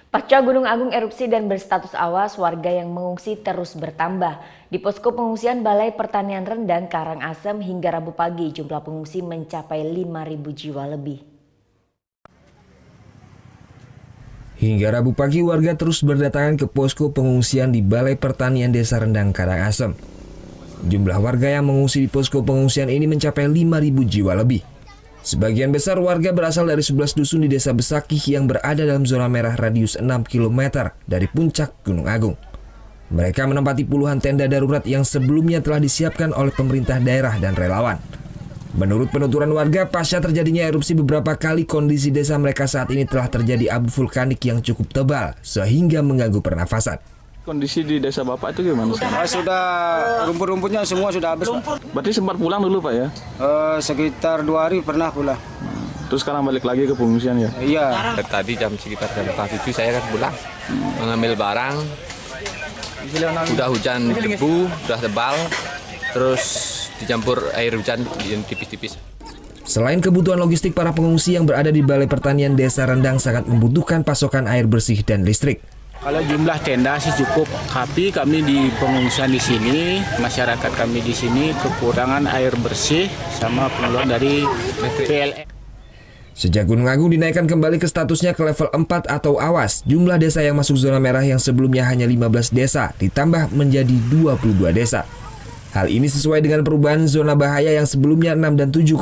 Pasca Gunung Agung erupsi dan berstatus awas, warga yang mengungsi terus bertambah. Di posko pengungsian Balai Pertanian Rendang, Karangasem hingga Rabu pagi, jumlah pengungsi mencapai 5.000 jiwa lebih. Hingga Rabu pagi, warga terus berdatangan ke posko pengungsian di Balai Pertanian Desa Rendang, Karangasem. Jumlah warga yang mengungsi di posko pengungsian ini mencapai 5.000 jiwa lebih. Sebagian besar warga berasal dari 11 dusun di Desa Besakih yang berada dalam zona merah radius 6 km dari puncak Gunung Agung. Mereka menempati puluhan tenda darurat yang sebelumnya telah disiapkan oleh pemerintah daerah dan relawan. Menurut penuturan warga, pasca terjadinya erupsi beberapa kali, kondisi desa mereka saat ini telah terjadi abu vulkanik yang cukup tebal sehingga mengganggu pernafasan. Kondisi di desa Bapak itu gimana sekarang? Sudah rumput-rumputnya semua sudah habis, Pak. Berarti sempat pulang dulu, Pak ya? Sekitar 2 hari pernah pulang. Terus sekarang balik lagi ke pengungsian ya? Iya. Tadi sekitar jam 7 saya kan pulang mengambil barang. Udah hujan debu, udah tebal, terus dicampur air hujan tipis-tipis. Selain kebutuhan logistik, para pengungsi yang berada di Balai Pertanian Desa Rendang sangat membutuhkan pasokan air bersih dan listrik. Kalau jumlah tenda sih cukup, tapi kami di pengungsian di sini, masyarakat kami di sini kekurangan air bersih sama pengeluaran dari PLN. Sejak Gunung Agung dinaikkan kembali ke statusnya ke level 4 atau awas, jumlah desa yang masuk zona merah yang sebelumnya hanya 15 desa ditambah menjadi 22 desa. Hal ini sesuai dengan perubahan zona bahaya yang sebelumnya 6 dan 7,5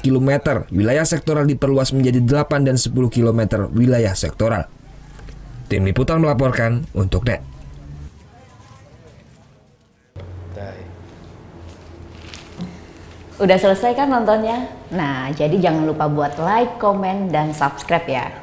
km, wilayah sektoral diperluas menjadi 8 dan 10 km wilayah sektoral. Tim Liputan melaporkan untuk NET. Udah selesai kan nontonnya? Nah, jadi jangan lupa buat like, komen, dan subscribe ya.